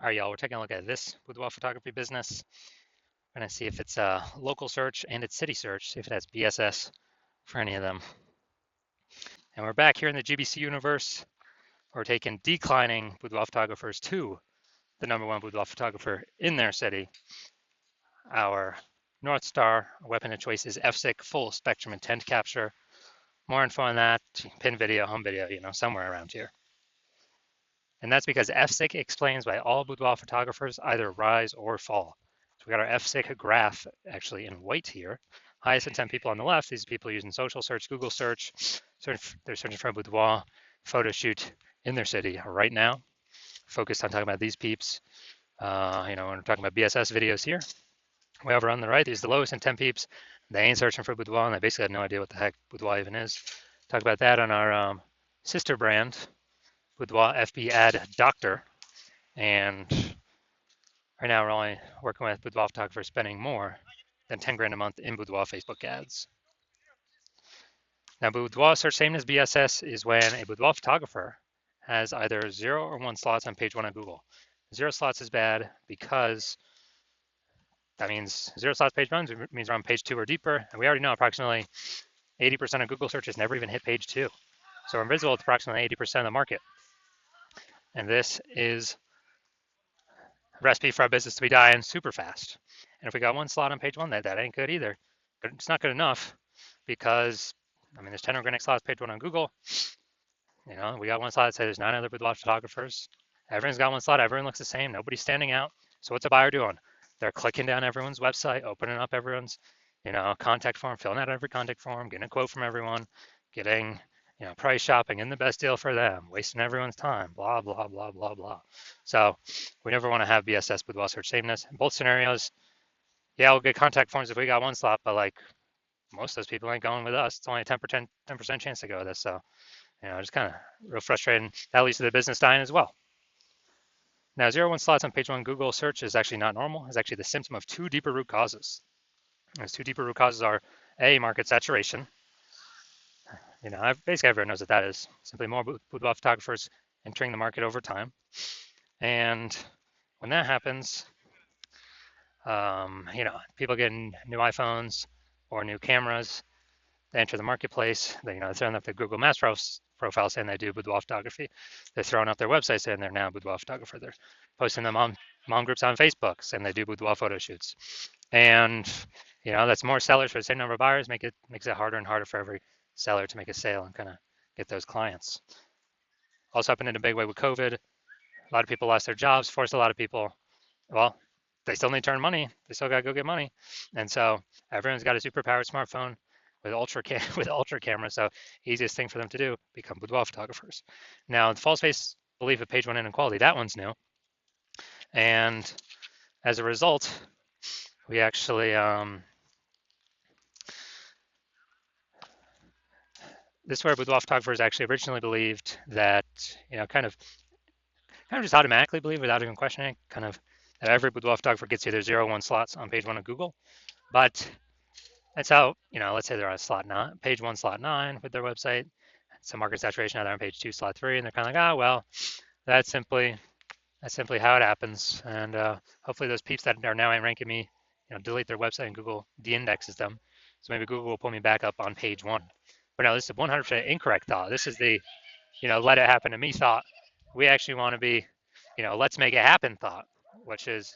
All right, y'all, we're taking a look at this boudoir photography business. We're going to see if it's a local search and it's city search, see if it has BSS for any of them. And we're back here in the GBC universe. We're taking declining boudoir photographers to the #1 boudoir photographer in their city. Our North Star weapon of choice is FSIC, full spectrum intent capture. More info on that, pin video, home video, somewhere around here. And that's because FSIC explains why all boudoir photographers either rise or fall. So we got our FSIC graph actually in white here. Highest intent people on the left, these people using social search, Google search. They're searching for a boudoir photo shoot in their city right now. Focused on talking about these peeps. When we're talking about BSS videos here. Way over on the right, these are the lowest intent peeps. They ain't searching for boudoir, and they basically have no idea what the heck boudoir even is. Talk about that on our sister brand, Boudoir FB Ad Doctor. And right now we're only working with boudoir photographers spending more than 10 grand a month in boudoir Facebook ads. Now, boudoir search same as BSS is when a boudoir photographer has either 0 or 1 slots on page 1 on Google. 0 slots is bad because that means 0 slots page 1 means we're on page 2 or deeper, and we already know approximately 80% of Google searches never even hit page 2. So we're invisible to approximately 80% of the market. And this is a recipe for our business to be dying super fast. And if we got 1 slot on page 1, that ain't good either. But it's not good enough because, there's 10 organic slots page 1 on Google. We got 1 slot that says there's 9 other boudoir photographers. Everyone's got 1 slot. Everyone looks the same. Nobody's standing out. So what's a buyer doing? They're clicking down everyone's website, opening up everyone's, contact form, filling out every contact form, getting a quote from everyone, getting, price shopping and the best deal for them, wasting everyone's time, blah, blah, blah, blah, blah. So we never want to have BSS boudoir search sameness. In both scenarios, yeah, we'll get contact forms if we got 1 slot, but like most of those people ain't going with us. It's only a 10% chance to go with us. So, just kind of real frustrating. That leads to the business dying as well. Now, 0 1 slots on page 1 Google search is actually not normal. It's actually the symptom of 2 deeper root causes. Those 2 deeper root causes are A, market saturation. Basically everyone knows what that is. Simply more boudoir photographers entering the market over time. And when that happens, people getting new iPhones or new cameras, they enter the marketplace. They're throwing up their Google Maps profile saying they do boudoir photography. They're throwing up their website saying they're now a boudoir photographer. They're posting them on mom groups on Facebook saying they do boudoir photo shoots. And that's more sellers for the same number of buyers. Makes it harder and harder for every seller to make a sale and kind of get those clients. Also happened in a big way with COVID. A lot of people lost their jobs, forced a lot of people. Well, they still need to earn money. They still got to go get money. And so everyone's got a super powered smartphone with ultra camera. So easiest thing for them to do, become boudoir photographers. Now, the false face belief of page 1 inequality, that one's new. And as a result, we actually, this is where boudoir photographers actually originally believed that, kind of just automatically believe without even questioning, kind of that every boudoir photographer gets either 0 or 1 slots on page 1 of Google. But that's how, let's say they're on slot 9, page 1, slot 9 with their website. Some market saturation, now they're on page 2, slot 3, and they're kind of like, well, that's simply how it happens. And hopefully those peeps that are now ranking me, delete their website and Google de-indexes them. So maybe Google will pull me back up on page 1. But no, this is a 100% incorrect thought. This is the, let it happen to me thought. We actually want to be, let's make it happen thought, which is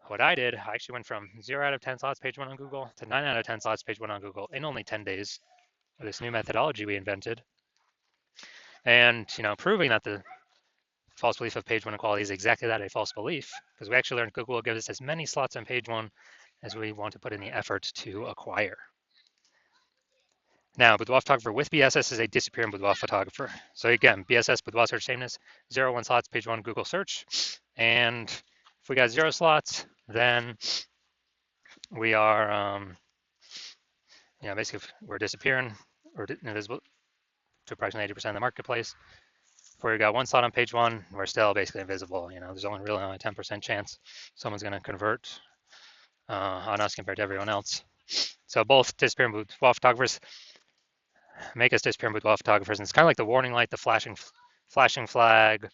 what I did. I actually went from 0 out of 10 slots page 1 on Google to 9 out of 10 slots page 1 on Google in only 10 days with this new methodology we invented. And, proving that the false belief of page 1 equality is exactly that, a false belief, because we actually learned Google will give us as many slots on page 1 as we want to put in the effort to acquire. Now, boudoir photographer with BSS is a disappearing boudoir photographer. So again, BSS, boudoir search sameness, 0 1 slots page 1 Google search. And if we got 0 slots, then we are, basically we're disappearing or invisible to approximately 80% of the marketplace. If we got 1 slot on page 1, we're still basically invisible. There's only really only a 10% chance someone's going to convert on us compared to everyone else. So both disappearing boudoir photographers make us disappearing boudoir photographers. And it's kind of like the warning light, the flashing flag,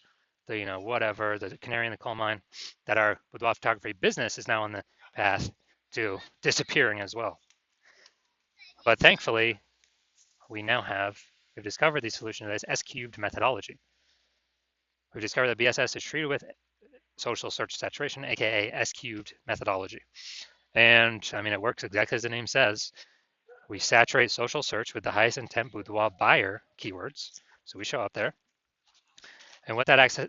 the whatever, the canary in the coal mine, that our boudoir photography business is now on the path to disappearing as well. But thankfully, we've discovered the solution to this S-cubed methodology. We've discovered that BSS is treated with social search saturation, aka S-cubed methodology. And I mean, it works exactly as the name says. We saturate social search with the highest intent boudoir buyer keywords. So we show up there. And what that acts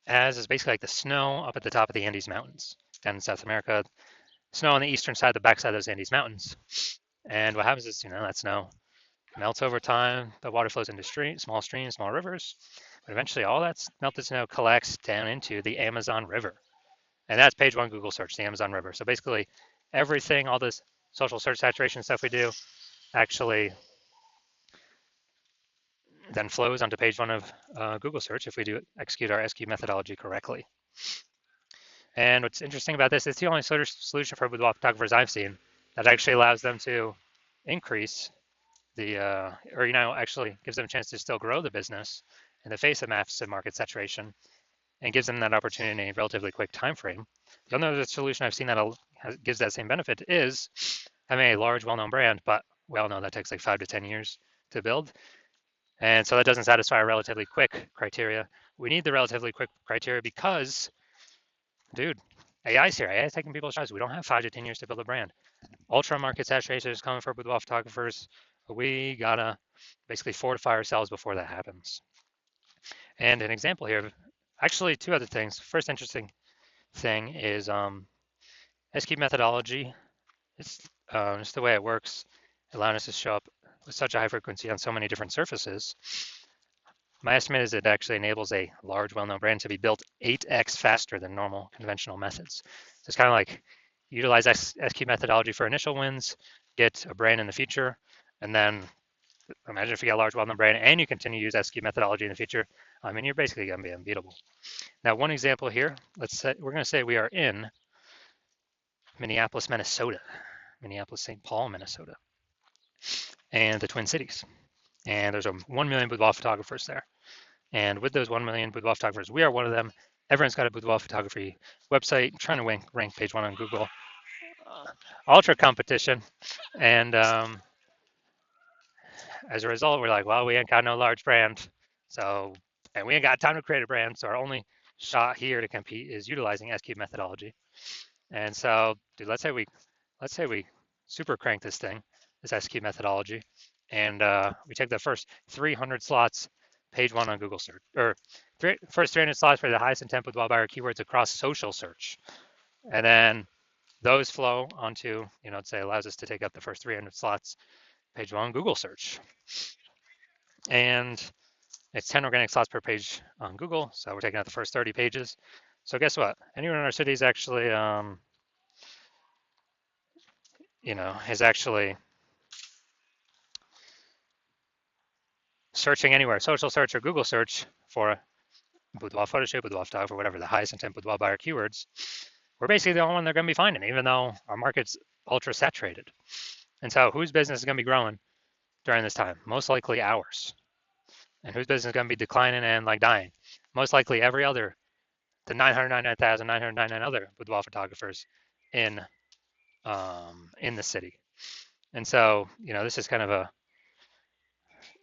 as is basically like the snow up at the top of the Andes Mountains down in South America, snow on the eastern side, the backside of those Andes Mountains. And what happens is, that snow melts over time. The water flows into small streams, small rivers. But eventually all that melted snow collects down into the Amazon River. And that's page one Google search, the Amazon River. So basically everything, all this social search saturation stuff we do actually then flows onto page one of Google search if we do execute our SQ methodology correctly. And what's interesting about this, it's the only solution for boudoir photographers I've seen that actually allows them to increase actually gives them a chance to still grow the business in the face of massive market saturation and gives them that opportunity in a relatively quick time frame. The only other solution I've seen that gives that same benefit is having a large, well-known brand, but we all know that takes like 5 to 10 years to build. And so that doesn't satisfy our relatively quick criteria. We need the relatively quick criteria because, dude, AI's here. AI is taking people's jobs. We don't have 5 to 10 years to build a brand. Ultra market saturation is coming for boudoir photographers. We gotta basically fortify ourselves before that happens. And an example here, actually two other things. First interesting thing is SQ methodology. It's just the way it works, allowing us to show up with such a high frequency on so many different surfaces. My estimate is it actually enables a large, well-known brand to be built 8x faster than normal conventional methods. So it's kind of like utilize SQ methodology for initial wins, get a brand in the future, and then imagine if you get a large, well-known brand and you continue to use SQ methodology in the future. I mean, you're basically going to be unbeatable. Now, one example here, we're going to say we are in Minneapolis, Minnesota, Minneapolis-St. Paul, Minnesota, and the Twin Cities. And there's 1 million boudoir photographers there. And with those 1 million boudoir photographers, we are one of them. Everyone's got a boudoir photography website, trying to rank page one on Google. Ultra competition. And as a result, we're like, well, we ain't got no large brand. And we ain't got time to create a brand. So our only shot here to compete is utilizing SQ methodology. And so, dude, let's say we super crank this SQ methodology, and we take the first 300 slots, page one on Google search, or first 300 slots for the highest intent boudoir buyer keywords across social search. And then those flow onto, let's say allows us to take up the first 300 slots, page one on Google search. And it's 10 organic slots per page on Google. So we're taking out the first 30 pages. So guess what? Anyone in our city is actually, is actually searching anywhere, social search or Google search for boudoir photo shoot, boudoir photographer, whatever the highest intent boudoir buyer keywords, we're basically the only one they're going to be finding, even though our market's ultra saturated. And so whose business is going to be growing during this time? Most likely ours. And whose business is going to be declining and like dying? Most likely the 999,999 other boudoir photographers in the city. And so, this is kind of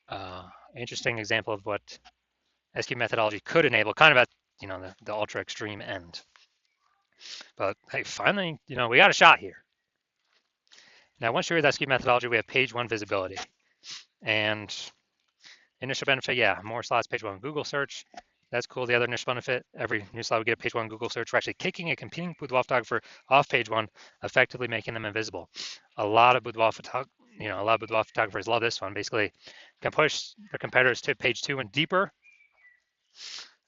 a interesting example of what SQ methodology could enable, kind of at the ultra extreme end. But hey, finally, we got a shot here. Now, once you're with SQ methodology, we have page one visibility. And initial benefit, more slots, page one Google search. That's cool. The other initial benefit, every new slot we get page one Google search, we're actually kicking a competing boudoir photographer off page one, effectively making them invisible. A lot of boudoir photographers love this one. Basically, can push their competitors to page two and deeper,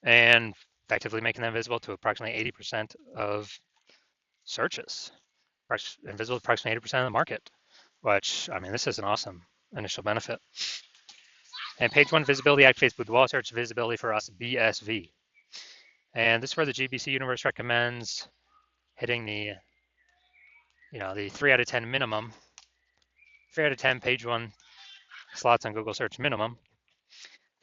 and effectively making them visible to approximately 80% of searches, invisible to approximately 80% of the market, which, I mean, this is an awesome initial benefit. And page one visibility activates boudoir search visibility for us, BSV. And this is where the GBC universe recommends hitting the 3 out of 10 minimum, 3 out of 10 page one slots on Google search minimum.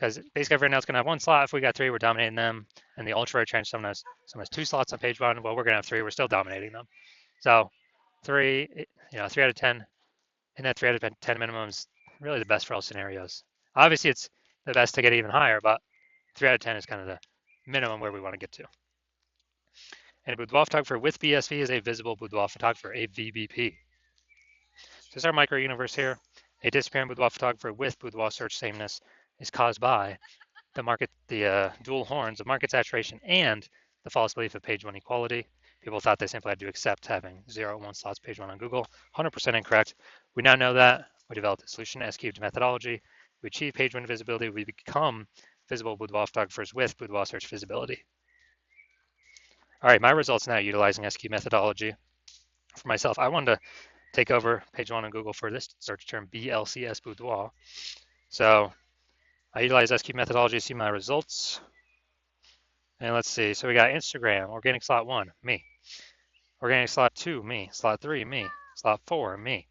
because basically everyone else is going to have one slot. If we got three, we're dominating them. And the ultra rare chance, someone has two slots on page one. Well, we're going to have three. We're still dominating them. So three, 3 out of 10, and that 3 out of 10 minimum is really the best for all scenarios. Obviously, it's the best to get even higher, but 3 out of 10 is kind of the minimum where we want to get to. And a boudoir photographer with BSV is a visible boudoir photographer, a VBP. So this is our micro universe here. A disappearing boudoir photographer with boudoir search sameness is caused by the dual horns of market saturation and the false belief of page one equality. People thought they simply had to accept having 0 and 1 slots page one on Google. 100% incorrect. We now know that. We developed a solution, S-cubed methodology. We achieve page one visibility. We become visible boudoir photographers with boudoir search visibility. All right, my results now utilizing S-cubed methodology. For myself, I wanted to take over page one on Google for this search term, BLCS boudoir. So I utilize S-cubed methodology to see my results. And let's see, so we got Instagram, organic slot 1, me. Organic slot 2, me. Slot 3, me. Slot 4, me.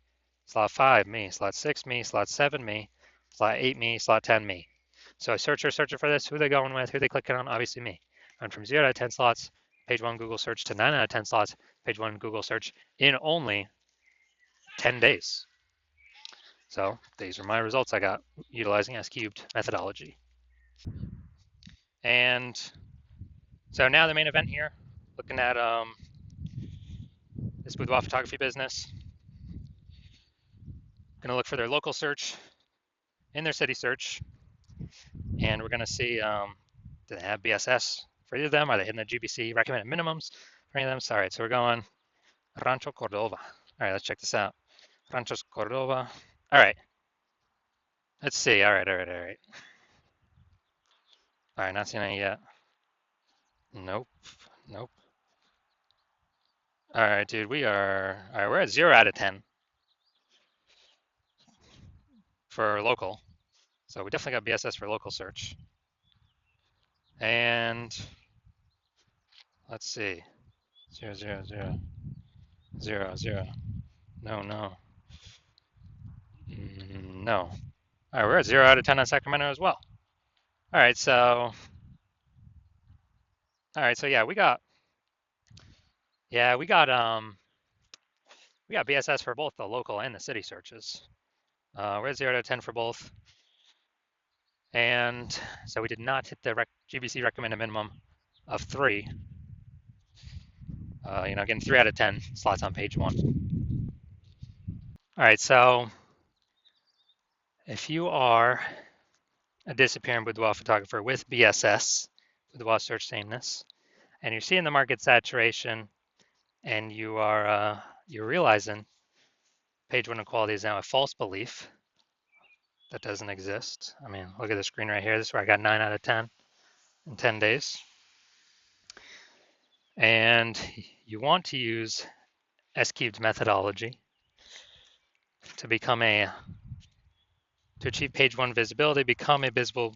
Slot 5, me. Slot 6, me. Slot 7, me. Slot 8, me. Slot 10, me. So searcher for this, who they going with, who they clicking on, obviously me. I went from 0 out of 10 slots, page one Google search, to 9 out of 10 slots, page one Google search, in only 10 days. So these are my results I got utilizing S-cubed methodology. And so now the main event here, looking at this boudoir photography business. Going to look for their local search in their city search, and we're going to see do they have BSS for either of them? Are they hitting the GBC recommended minimums for any of them? So, all right, so we're going Rancho Cordova. All right, let's check this out. Rancho Cordova. All right, let's see. All right. All right, not seeing any yet. Nope. All right, dude, all right, we're at 0 out of 10 for local. So we definitely got BSS for local search. And let's see. 0, 0, 0, 0, 0. No. No. All right, we're at 0 out of 10 on Sacramento as well. All right, so yeah, we got BSS for both the local and the city searches. We're at 0 out of 10 for both. And so we did not hit the GBC recommended minimum of 3. Again, 3 out of 10 slots on page one. All right, so if you are a disappearing boudoir photographer with BSS, boudoir search sameness, and you're seeing the market saturation, and you're realizing page one equality is now a false belief that doesn't exist. I mean, look at the screen right here. This is where I got 9 out of 10 in 10 days. And you want to use S-cubed methodology to achieve page one visibility, become a visible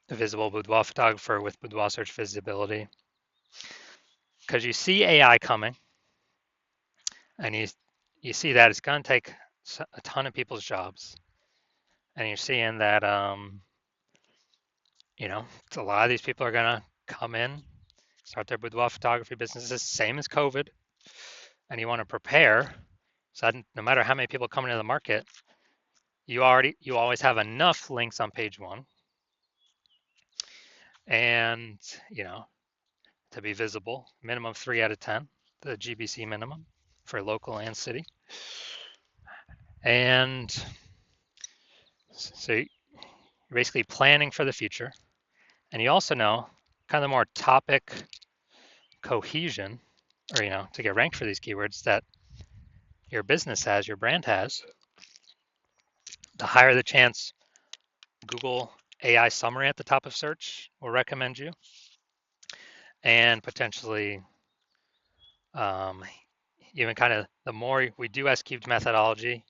boudoir photographer with boudoir search visibility. Because you see AI coming, and you see that it's going to take a ton of people's jobs, and you're seeing that a lot of these people are going to come in, start their boudoir photography businesses, same as COVID, and you want to prepare so that no matter how many people come into the market, you always have enough links on page one, and to be visible, minimum 3 out of 10, the GBC minimum for local and city. And so you're basically planning for the future. And you also know kind of more topic cohesion, or to get ranked for these keywords that your business has, your brand has, the higher the chance Google AI summary at the top of search will recommend you. And potentially even kind of the more we do S-cubed methodology,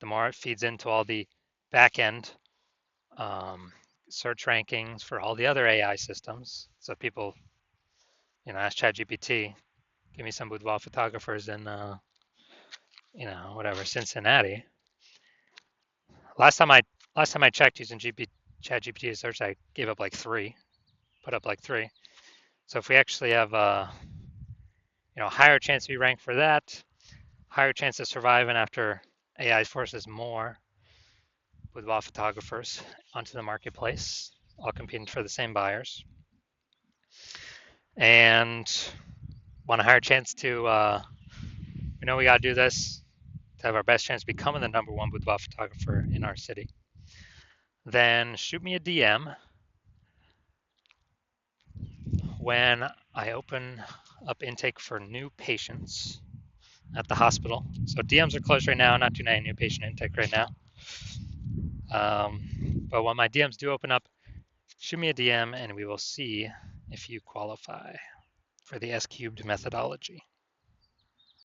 the more it feeds into all the back-end search rankings for all the other AI systems. So people, ask ChatGPT, give me some boudoir photographers in, Cincinnati. Last time I checked using ChatGPT search, I gave up like 3, put up like 3. So if we actually have a higher chance to be ranked for that, higher chance of surviving after AI forces more boudoir photographers onto the marketplace, all competing for the same buyers, and want a higher chance to, we got to do this to have our best chance of becoming the #1 boudoir photographer in our city, then shoot me a DM when I open up intake for new patients at the hospital. So DMs are closed right now, not doing any new patient intake right now. But when my DMs do open up, shoot me a DM and we will see if you qualify for the S-cubed methodology.